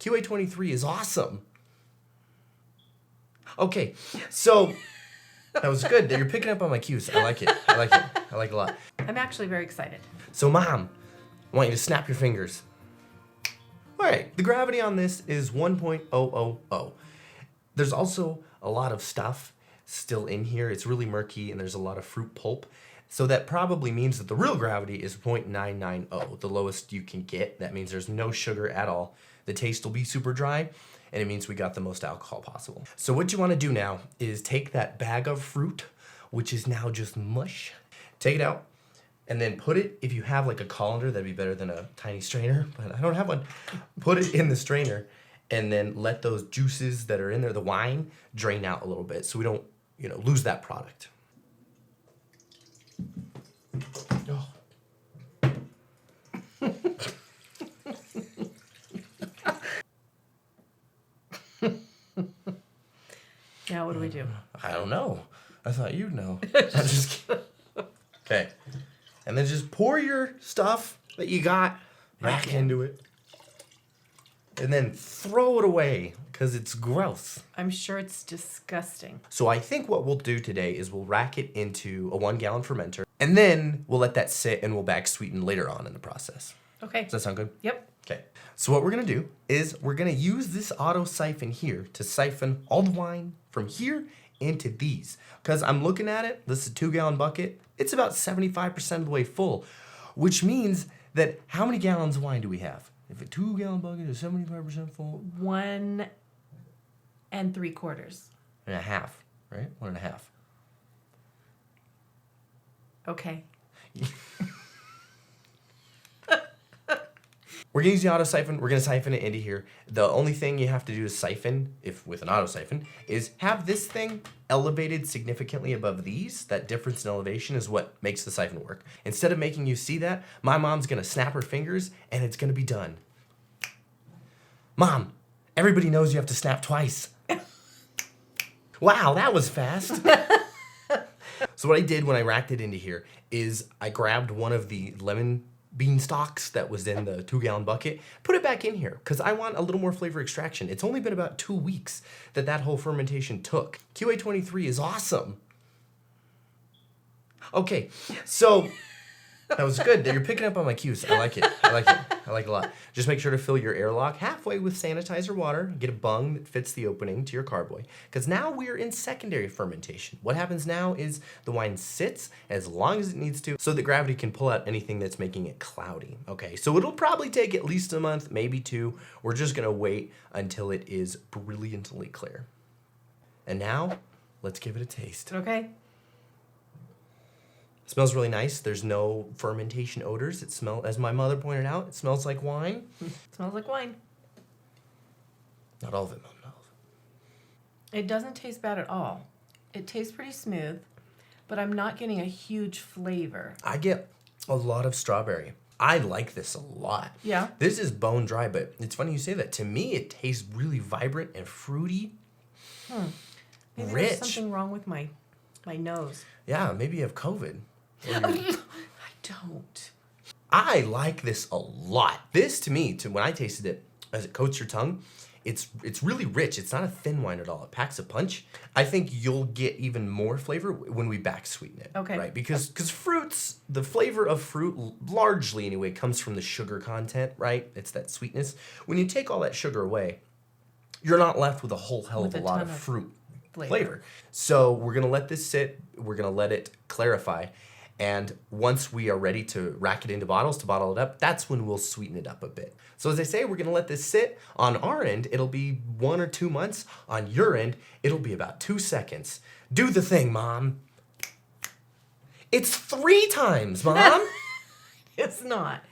QA23 is awesome. Okay, so that was good. You're picking up on my cues. I like it. I like it. I like it a lot. I'm actually very excited. So, Mom, I want you to snap your fingers. All right, the gravity on this is 1.000. There's also a lot of stuff still in here. It's really murky, and there's a lot of fruit pulp. So that probably means that the real gravity is 0.990, the lowest you can get. That means there's no sugar at all. The taste will be super dry, and it means we got the most alcohol possible. So what you want to do now is take that bag of fruit, which is now just mush, take it out, and then put it, if you have like a colander, that'd be better than a tiny strainer, but I don't have one. Put it in the strainer, and then let those juices that are in there, the wine, drain out a little bit so we don't, lose that product. Oh. Now what do we do? I don't know. I thought you'd know. I'm just kidding. Okay. And then just pour your stuff that you got back into it. And then throw it away because it's gross. I'm sure it's disgusting. So I think what we'll do today is we'll rack it into a 1-gallon fermenter. And then we'll let that sit and we'll back sweeten later on in the process. Okay. Does that sound good? Yep. Okay. So what we're going to do is we're going to use this auto siphon here to siphon all the wine from here into these. Because I'm looking at it, this is a 2-gallon bucket. It's about 75% of the way full, which means that how many gallons of wine do we have? If a 2-gallon bucket is 75% full? 1 3/4. 1.5, right? 1.5. Okay. We're going to use the auto siphon. We're going to siphon it into here. The only thing you have to do to siphon, if with an auto siphon, is have this thing elevated significantly above these. That difference in elevation is what makes the siphon work. Instead of making you see that, my mom's going to snap her fingers and it's going to be done. Mom, everybody knows you have to snap twice. Wow, that was fast. So what I did when I racked it into here is I grabbed one of the lemon bean stalks that was in the 2-gallon bucket, put it back in here because I want a little more flavor extraction. It's only been about 2 weeks that whole fermentation took. QA23 is awesome. Okay, so that was good. You're picking up on my cues. I like it. I like it. I like it a lot. Just make sure to fill your airlock halfway with sanitizer water. Get a bung that fits the opening to your carboy. Because now we're in secondary fermentation. What happens now is the wine sits as long as it needs to so that gravity can pull out anything that's making it cloudy. Okay, so it'll probably take at least a month, maybe 2. We're just going to wait until it is brilliantly clear. And now, let's give it a taste. Okay. It smells really nice. There's no fermentation odors. It smells, as my mother pointed out, it smells like wine. It smells like wine. Not all of it, Mom. Not all of it. It doesn't taste bad at all. It tastes pretty smooth, but I'm not getting a huge flavor. I get a lot of strawberry. I like this a lot. Yeah. This is bone dry, but it's funny you say that. To me, it tastes really vibrant and fruity. Maybe Rich. there's something wrong with my nose. Yeah, maybe you have COVID. I don't. I like this a lot. This, to me, when I tasted it, as it coats your tongue, it's really rich. It's not a thin wine at all. It packs a punch. I think you'll get even more flavor when we back sweeten it. Okay. Right? Because fruits, the flavor of fruit, largely anyway, comes from the sugar content, right? It's that sweetness. When you take all that sugar away, you're not left with a whole hell of a lot of fruit flavor. So we're going to let this sit. We're going to let it clarify. And once we are ready to rack it into bottles, to bottle it up, that's when we'll sweeten it up a bit. So as I say, we're going to let this sit. On our end, it'll be 1 or 2 months. On your end, it'll be about 2 seconds. Do the thing, Mom. It's 3 times, Mom. It's not.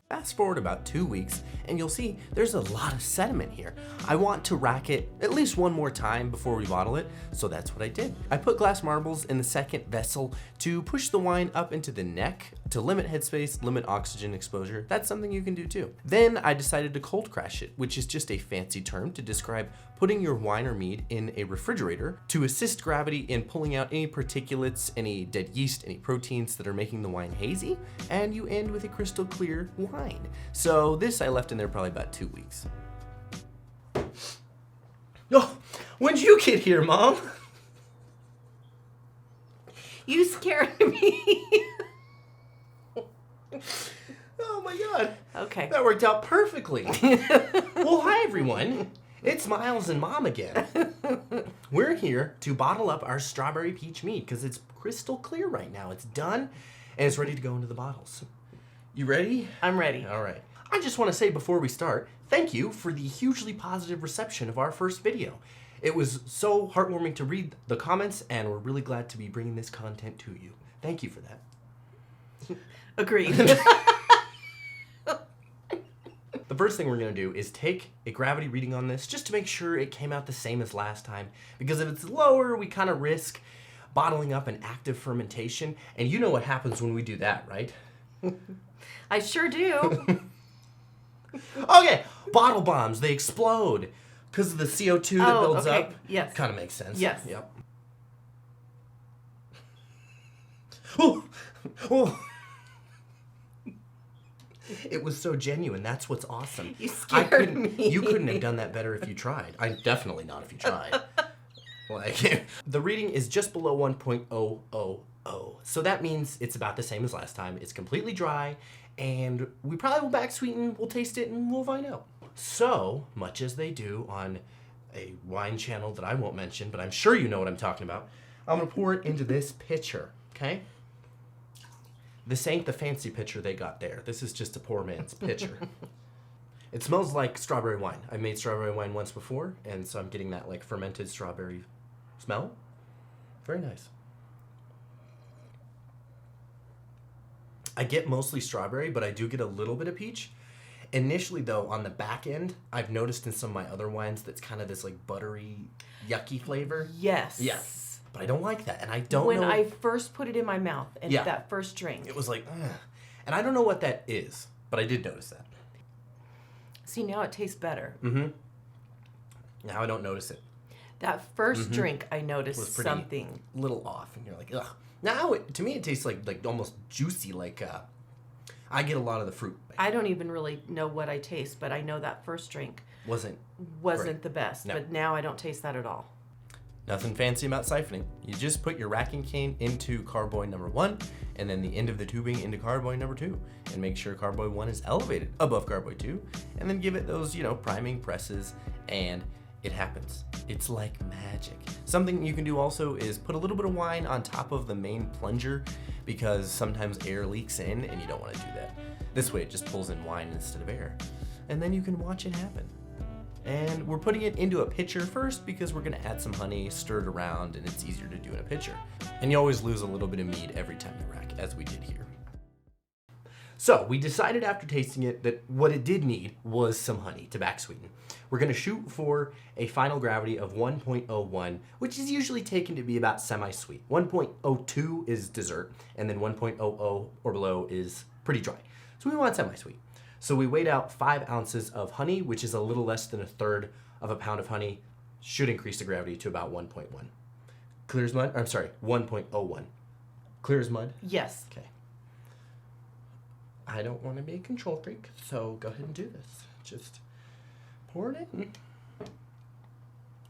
Fast forward about 2 weeks, and you'll see there's a lot of sediment here. I want to rack it at least 1 more time before we bottle it, so that's what I did. I put glass marbles in the second vessel to push the wine up into the neck to limit headspace, limit oxygen exposure. That's something you can do too. Then I decided to cold crash it, which is just a fancy term to describe putting your wine or mead in a refrigerator to assist gravity in pulling out any particulates, any dead yeast, any proteins that are making the wine hazy, and you end with a crystal clear wine. So this I left in there probably about 2 weeks. Oh, when'd you get here, Mom? You scared me. Oh my God. Okay. That worked out perfectly. Well, hi everyone. It's Miles and Mom again. We're here to bottle up our strawberry peach mead because it's crystal clear right now. It's done and it's ready to go into the bottles. You ready? I'm ready. All right. I just want to say before we start, thank you for the hugely positive reception of our first video. It was so heartwarming to read the comments, and we're really glad to be bringing this content to you. Thank you for that. Agreed. The first thing we're going to do is take a gravity reading on this just to make sure it came out the same as last time, because if it's lower, we kind of risk bottling up an active fermentation, and you know what happens when we do that, right? I sure do. Okay, bottle bombs, they explode because of the CO2 that builds up. Yes. Kind of makes sense. Yes. Yep. Oh, oh. It was so genuine. That's what's awesome. You scared me. You couldn't have done that better if you tried. Definitely not if you tried. Like, the reading is just below 1.000. So that means it's about the same as last time. It's completely dry, and we probably will back sweeten. We'll taste it, and we'll find out. So much as they do on a wine channel that I won't mention, but I'm sure you know what I'm talking about, I'm gonna pour it into this pitcher, okay? This ain't the fancy pitcher they got there. This is just a poor man's pitcher. It smells like strawberry wine. I made strawberry wine once before, and so I'm getting that like fermented strawberry smell. Very nice. I get mostly strawberry, but I do get a little bit of peach. Initially, though, on the back end, I've noticed in some of my other wines that's kind of this like buttery, yucky flavor. Yes. Yeah. But I don't like that, and I don't know. When I first put it in my mouth and that first drink. It was like, ugh. And I don't know what that is, but I did notice that. See, now it tastes better. Mm-hmm. Now I don't notice it. That first drink, I noticed Was pretty something. Little off, and you're like, ugh. Now, to me, it tastes like almost juicy, like, I get a lot of the fruit. I don't even really know what I taste, but I know that first drink Wasn't wasn't the best. No. But now I don't taste that at all. Nothing fancy about siphoning. You just put your racking cane into carboy number 1, and then the end of the tubing into carboy number 2, and make sure carboy 1 is elevated above carboy 2, and then give it those, priming presses, and it happens. It's like magic. Something you can do also is put a little bit of wine on top of the main plunger, because sometimes air leaks in, and you don't want to do that. This way it just pulls in wine instead of air, and then you can watch it happen. And we're putting it into a pitcher first because we're gonna add some honey, stir it around, and it's easier to do in a pitcher. And you always lose a little bit of mead every time you rack, as we did here. So we decided after tasting it that what it did need was some honey to back sweeten. We're gonna shoot for a final gravity of 1.01, which is usually taken to be about semi-sweet. 1.02 is dessert, and then 1.00 or below is pretty dry. So we want semi-sweet. So we weighed out 5 ounces of honey, which is a little less than 1/3 of a pound of honey. Should increase the gravity to about 1.1. Clear as mud? I'm sorry, 1.01. Clear as mud? Yes. Okay. I don't want to be a control freak, so go ahead and do this. Just pour it in.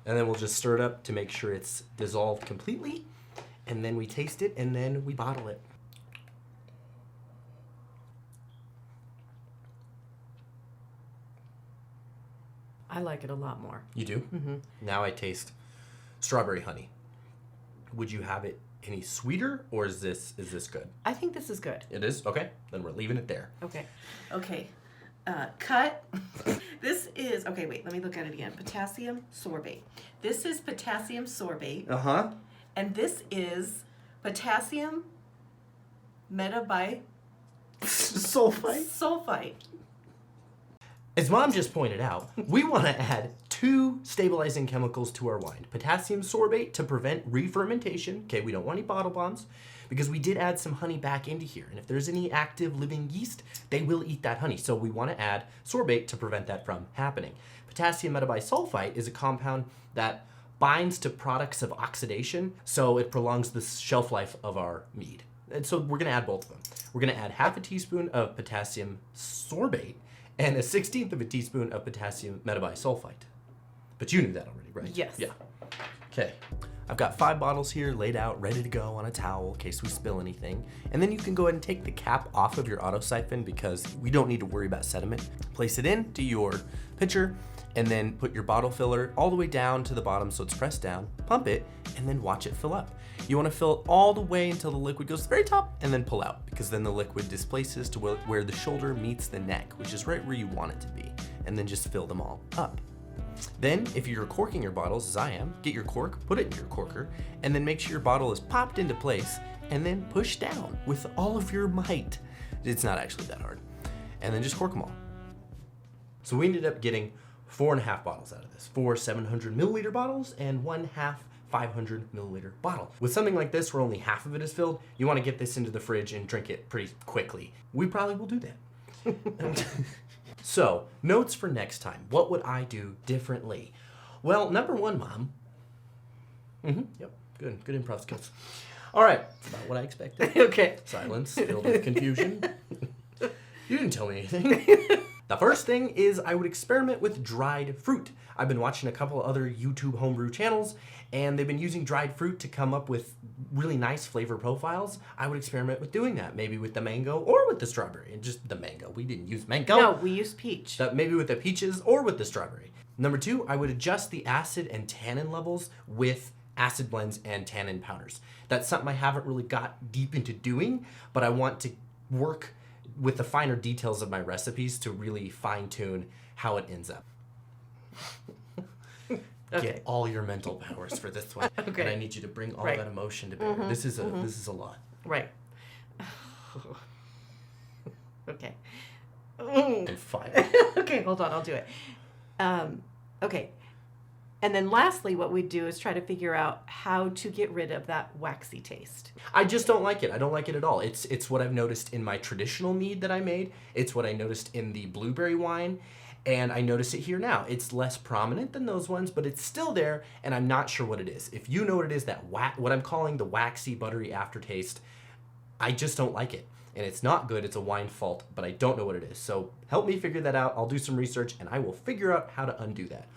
And then we'll just stir it up to make sure it's dissolved completely. And then we taste it, and then we bottle it. I like it a lot more. You do? Mm-hmm. Now I taste strawberry honey. Would you have it any sweeter, or is this good? I think this is good. It is? Okay. Then we're leaving it there. Okay. Okay. Cut. This is, okay, wait, let me look at it again. Potassium sorbate. This is potassium sorbate. Uh-huh. And this is potassium metabi Sulfite. sulfite. As Mom just pointed out, we want to add 2 stabilizing chemicals to our wine. Potassium sorbate to prevent re-fermentation. Okay, we don't want any bottle bombs because we did add some honey back into here. And if there's any active living yeast, they will eat that honey. So we want to add sorbate to prevent that from happening. Potassium metabisulfite is a compound that binds to products of oxidation, so it prolongs the shelf life of our mead. And so we're going to add both of them. We're going to add half a teaspoon of potassium sorbate and a 1/16 of a teaspoon of potassium metabisulfite. But you knew that already, right? Yes. Yeah. Okay. I've got 5 bottles here laid out, ready to go on a towel in case we spill anything. And then you can go ahead and take the cap off of your auto siphon because we don't need to worry about sediment. Place it into your pitcher and then put your bottle filler all the way down to the bottom so it's pressed down. Pump it and then watch it fill up. You want to fill it all the way until the liquid goes to the very top and then pull out because then the liquid displaces to where the shoulder meets the neck, which is right where you want it to be. And then just fill them all up. Then, if you're corking your bottles, as I am, get your cork, put it in your corker, and then make sure your bottle is popped into place, and then push down with all of your might. It's not actually that hard. And then just cork them all. So we ended up getting 4.5 bottles out of this. 4 700 milliliter bottles and 1/2 500 milliliter bottle. With something like this where only half of it is filled, you want to get this into the fridge and drink it pretty quickly. We probably will do that. So, notes for next time. What would I do differently? Well, number 1, Mom. Yep, good improv skills. All right, that's about what I expected. Okay. Silence, filled with confusion. You didn't tell me anything. The first thing is I would experiment with dried fruit. I've been watching a couple other YouTube homebrew channels, and they've been using dried fruit to come up with really nice flavor profiles. I would experiment with doing that, maybe with the mango or with the strawberry. And just the mango. We didn't use mango. No, we used peach. Maybe with the peaches or with the strawberry. Number 2, I would adjust the acid and tannin levels with acid blends and tannin powders. That's something I haven't really got deep into doing, but I want to work with the finer details of my recipes to really fine-tune how it ends up. Okay. Get all your mental powers for this one. Okay. And I need you to bring all Right. that emotion to bear. This is a lot. Right. Okay. And fire. Okay, hold on, I'll do it. Okay. And then lastly, what we do is try to figure out how to get rid of that waxy taste. I just don't like it. I don't like it at all. It's what I've noticed in my traditional mead that I made. It's what I noticed in the blueberry wine. And I notice it here now. It's less prominent than those ones, but it's still there, and I'm not sure what it is. If you know what it is, what I'm calling the waxy, buttery aftertaste, I just don't like it. And it's not good. It's a wine fault, but I don't know what it is. So help me figure that out. I'll do some research, and I will figure out how to undo that.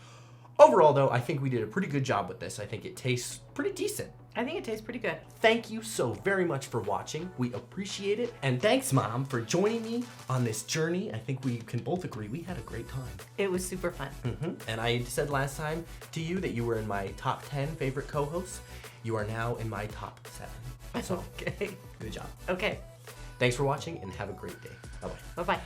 Overall, though, I think we did a pretty good job with this. I think it tastes pretty decent. I think it tastes pretty good. Thank you so very much for watching. We appreciate it. And thanks, Mom, for joining me on this journey. I think we can both agree we had a great time. It was super fun. And I said last time to you that you were in my top 10 favorite co-hosts. You are now in my top 7. So, Okay. good job. Okay. Thanks for watching and have a great day. Bye-bye. Bye-bye.